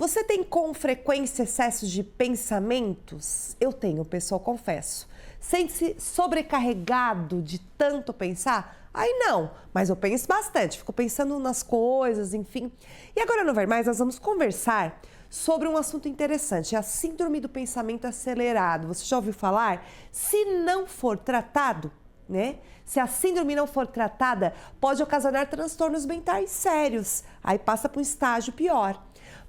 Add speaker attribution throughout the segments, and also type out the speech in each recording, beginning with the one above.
Speaker 1: Você tem com frequência excessos de pensamentos? Eu tenho, pessoal, confesso. Sente-se sobrecarregado de tanto pensar? Aí não, mas eu penso bastante, fico pensando nas coisas, enfim. E agora, no Ver Mais, nós vamos conversar sobre um assunto interessante, a síndrome do pensamento acelerado. Você já ouviu falar? Se não for tratado, né? Se a síndrome não for tratada, pode ocasionar transtornos mentais sérios. Aí passa para um estágio pior.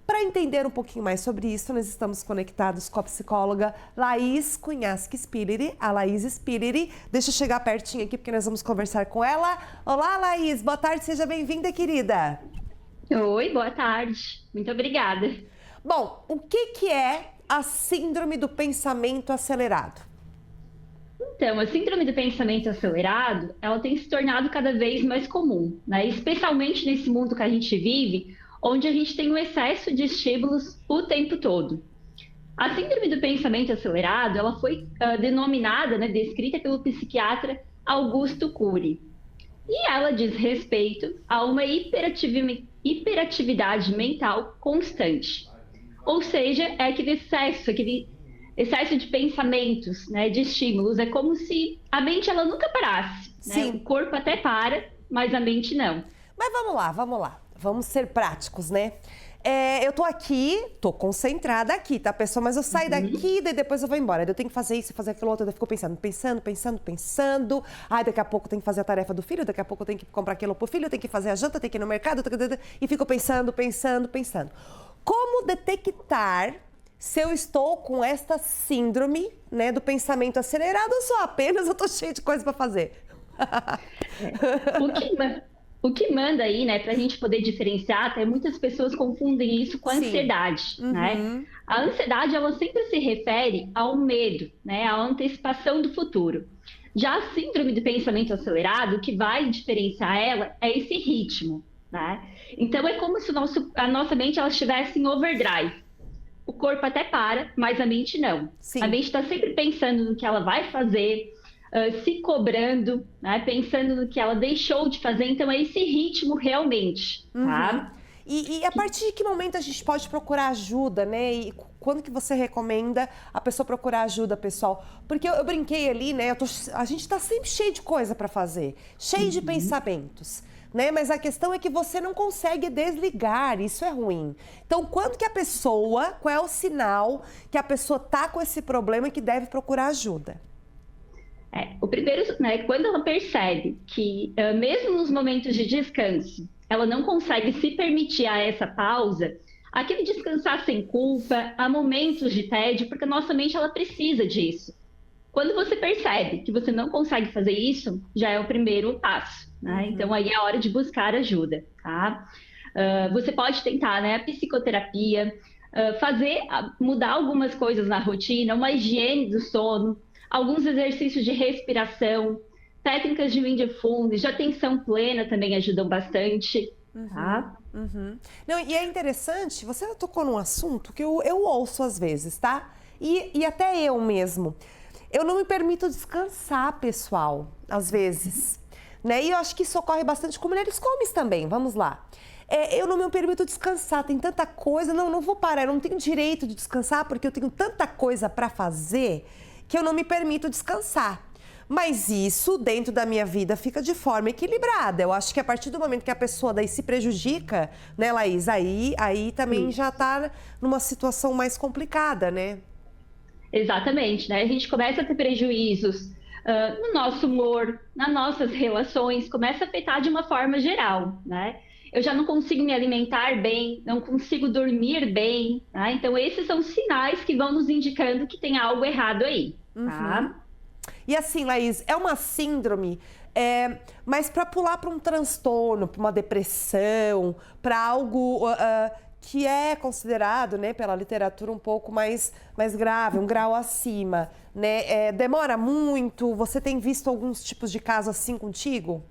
Speaker 1: Para entender um pouquinho mais sobre isso, nós estamos conectados com a psicóloga Laís Cunhasque Spilleri, a Laís Spilleri. Deixa eu chegar pertinho aqui porque nós vamos conversar com ela. Olá, Laís, boa tarde, seja bem-vinda, querida.
Speaker 2: Oi, boa tarde. Muito obrigada.
Speaker 1: Bom, o que é a síndrome do pensamento acelerado?
Speaker 2: Então, a síndrome do pensamento acelerado, ela tem se tornado cada vez mais comum, né? Especialmente nesse mundo que a gente vive, onde a gente tem um excesso de estímulos o tempo todo. A síndrome do pensamento acelerado, ela foi denominada, né, descrita pelo psiquiatra Augusto Cury. E ela diz respeito a uma hiperatividade mental constante. Ou seja, é aquele excesso de pensamentos, né, de estímulos. É como se a mente ela nunca parasse, né?
Speaker 1: Sim.
Speaker 2: O corpo até para, mas a mente não.
Speaker 1: Mas vamos lá. Vamos ser práticos, né? Eu tô aqui, tô concentrada aqui, tá, pessoal? Mas eu saio daqui, daí depois eu vou embora. Daí eu tenho que fazer isso, fazer aquilo outro, daí eu fico pensando. Ai, daqui a pouco eu tenho que fazer a tarefa do filho, daqui a pouco eu tenho que comprar aquilo pro filho, eu tenho que fazer a janta, eu tenho que ir no mercado, e fico pensando. Como detectar se eu estou com esta síndrome, né, do pensamento acelerado ou só apenas eu tô cheia de coisa para fazer?
Speaker 2: O que manda aí, né, para a gente poder diferenciar, até muitas pessoas confundem isso com a
Speaker 1: Sim.
Speaker 2: ansiedade, né?
Speaker 1: Uhum.
Speaker 2: A ansiedade, ela sempre se refere ao medo, né, à antecipação do futuro. Já a síndrome do pensamento acelerado, o que vai diferenciar ela é esse ritmo, né? Então, é como se a nossa mente ela estivesse em overdrive. O corpo até para, mas a mente não.
Speaker 1: Sim.
Speaker 2: A mente está sempre pensando no que ela vai fazer, se cobrando, né? Pensando no que ela deixou de fazer. Então, é esse ritmo realmente, tá?
Speaker 1: E a partir de que momento a gente pode procurar ajuda, né? E quando que você recomenda a pessoa procurar ajuda, pessoal? Porque eu brinquei ali, né? A gente tá sempre cheio de coisa para fazer, cheio de pensamentos, né? Mas a questão é que você não consegue desligar, isso é ruim. Então, qual é o sinal que a pessoa tá com esse problema e que deve procurar ajuda?
Speaker 2: O primeiro, né, quando ela percebe que, mesmo nos momentos de descanso, ela não consegue se permitir a essa pausa, aquele descansar sem culpa, há momentos de tédio, porque a nossa mente ela precisa disso. Quando você percebe que você não consegue fazer isso, já é o primeiro passo, né? Então, aí é a hora de buscar ajuda, tá? Você pode tentar, né, a psicoterapia, mudar algumas coisas na rotina, uma higiene do sono, alguns exercícios de respiração, técnicas de mindfulness, de atenção plena também ajudam bastante, tá?
Speaker 1: Não, e é interessante, você tocou num assunto que eu ouço às vezes, tá? E até eu mesmo. Eu não me permito descansar, pessoal, às vezes. Né? E eu acho que isso ocorre bastante com mulheres com homens também, vamos lá. Eu não me permito descansar, tem tanta coisa, não vou parar, eu não tenho direito de descansar porque eu tenho tanta coisa para fazer que eu não me permito descansar. Mas isso, dentro da minha vida, fica de forma equilibrada. Eu acho que a partir do momento que a pessoa daí se prejudica, né, Laís, aí também já tá numa situação mais complicada, né?
Speaker 2: Exatamente, né? A gente começa a ter prejuízos no nosso humor, nas nossas relações, começa a afetar de uma forma geral, né? Eu já não consigo me alimentar bem, não consigo dormir bem, né? Então, esses são sinais que vão nos indicando que tem algo errado aí, tá?
Speaker 1: E assim, Laís, é uma síndrome, mas para pular para um transtorno, para uma depressão, para algo que é considerado, né, pela literatura um pouco mais grave, um grau acima, né? Demora muito? Você tem visto alguns tipos de casos assim contigo?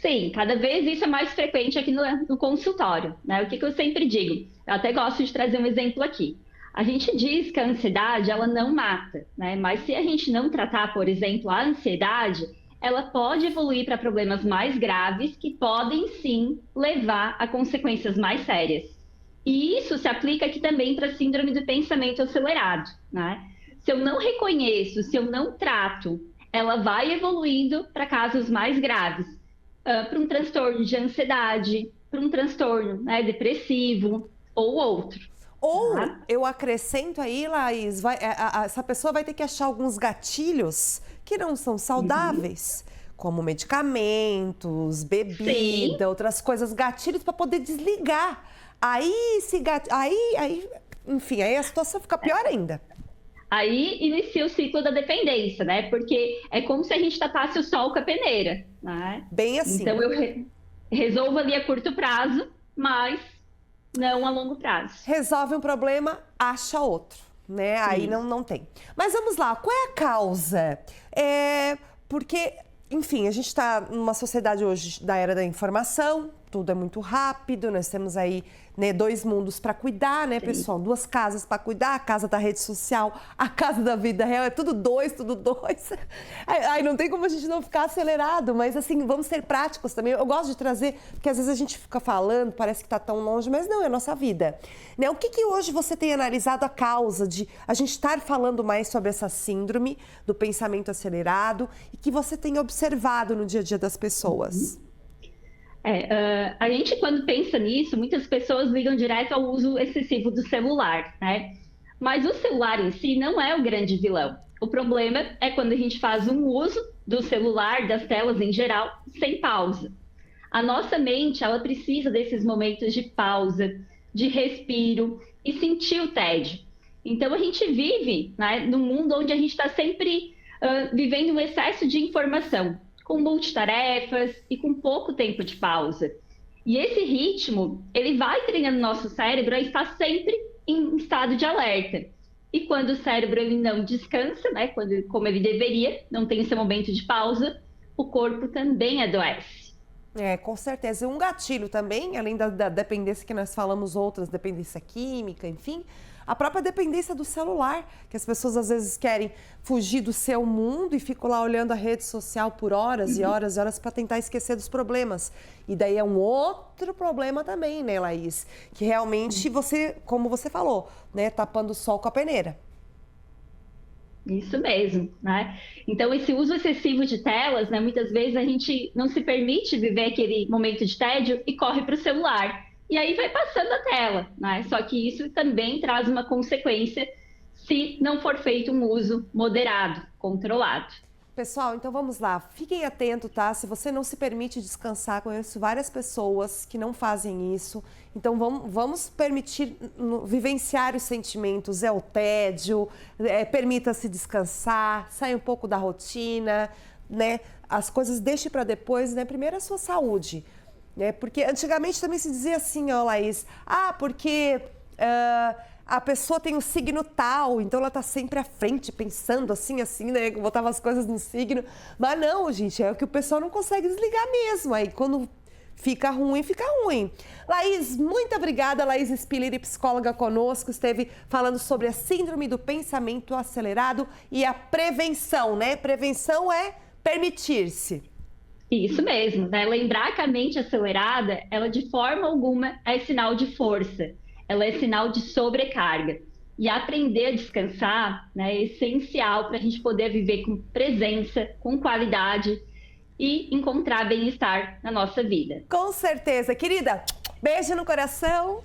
Speaker 2: Sim, cada vez isso é mais frequente aqui no consultório, né? O que eu sempre digo? Eu até gosto de trazer um exemplo aqui. A gente diz que a ansiedade, ela não mata, né? Mas se a gente não tratar, por exemplo, a ansiedade, ela pode evoluir para problemas mais graves que podem sim levar a consequências mais sérias. E isso se aplica aqui também para a síndrome do pensamento acelerado, né? Se eu não reconheço, se eu não trato, ela vai evoluindo para casos mais graves, para um transtorno de ansiedade, para um transtorno, né, depressivo ou outro.
Speaker 1: Ou
Speaker 2: Tá?
Speaker 1: eu acrescento aí, Laís, essa pessoa vai ter que achar alguns gatilhos que não são
Speaker 2: Uhum.
Speaker 1: saudáveis, como medicamentos,
Speaker 2: Sim.
Speaker 1: bebida, outras coisas, gatilhos para poder desligar. Aí, enfim, aí a situação fica pior ainda.
Speaker 2: Aí inicia o ciclo da dependência, né? Porque é como se a gente tapasse o sol com a peneira, né?
Speaker 1: Bem assim.
Speaker 2: Então resolvo ali a curto prazo, mas não a longo prazo.
Speaker 1: Resolve um problema, acha outro, né? Aí
Speaker 2: Isso.
Speaker 1: não tem. Mas vamos lá, qual é a causa? Porque, enfim, a gente está numa sociedade hoje da era da informação, tudo é muito rápido, nós temos aí, né, dois mundos para cuidar, né,
Speaker 2: Sim.
Speaker 1: pessoal? Duas casas para cuidar, a casa da rede social, a casa da vida real, é tudo dois, tudo dois. Aí não tem como a gente não ficar acelerado, mas assim, vamos ser práticos também. Eu gosto de trazer, porque às vezes a gente fica falando, parece que está tão longe, mas não, é a nossa vida. Né? O que que hoje você tem analisado a causa de a gente estar falando mais sobre essa síndrome do pensamento acelerado e que você tem observado no dia a dia das pessoas?
Speaker 2: A gente, quando pensa nisso, muitas pessoas ligam direto ao uso excessivo do celular, né? Mas o celular em si não é o grande vilão. O problema é quando a gente faz um uso do celular, das telas em geral, sem pausa. A nossa mente, ela precisa desses momentos de pausa, de respiro e sentir o tédio. Então, a gente vive, né, num mundo onde a gente está sempre vivendo um excesso de informação, com multitarefas e com pouco tempo de pausa. E esse ritmo, ele vai treinando nosso cérebro a estar sempre em estado de alerta. E quando o cérebro ele não descansa, né, como ele deveria, não tem esse momento de pausa, o corpo também adoece.
Speaker 1: Com certeza. E um gatilho também, além da dependência que nós falamos, outras, dependência química, enfim, a própria dependência do celular, que as pessoas às vezes querem fugir do seu mundo e ficam lá olhando a rede social por horas e horas e horas para tentar esquecer dos problemas. E daí é um outro problema também, né, Laís? Que realmente você, como você falou, né, tapando o sol com a peneira.
Speaker 2: Isso mesmo, né? Então, esse uso excessivo de telas, né? Muitas vezes a gente não se permite viver aquele momento de tédio e corre para o celular. E aí vai passando a tela, né? Só que isso também traz uma consequência se não for feito um uso moderado, controlado.
Speaker 1: Pessoal, então vamos lá. Fiquem atentos, tá? Se você não se permite descansar, conheço várias pessoas que não fazem isso. Então vamos permitir vivenciar os sentimentos, é o tédio, permita-se descansar, saia um pouco da rotina, né? As coisas deixe para depois, né? Primeiro a sua saúde, né? Porque antigamente também se dizia assim, ó, Laís, porque a pessoa tem um signo tal, então ela tá sempre à frente, pensando assim, né? Botava as coisas no signo. Mas não, gente, é o que o pessoal não consegue desligar mesmo. Aí quando fica ruim, fica ruim. Laís, muito obrigada. Laís Spiller, psicóloga conosco, esteve falando sobre a síndrome do pensamento acelerado e a prevenção, né? Prevenção é permitir-se.
Speaker 2: Isso mesmo, né? Lembrar que a mente acelerada, ela de forma alguma é sinal de força, ela é sinal de sobrecarga. E aprender a descansar, né, é essencial para a gente poder viver com presença, com qualidade e encontrar bem-estar na nossa vida.
Speaker 1: Com certeza. Querida, beijo no coração.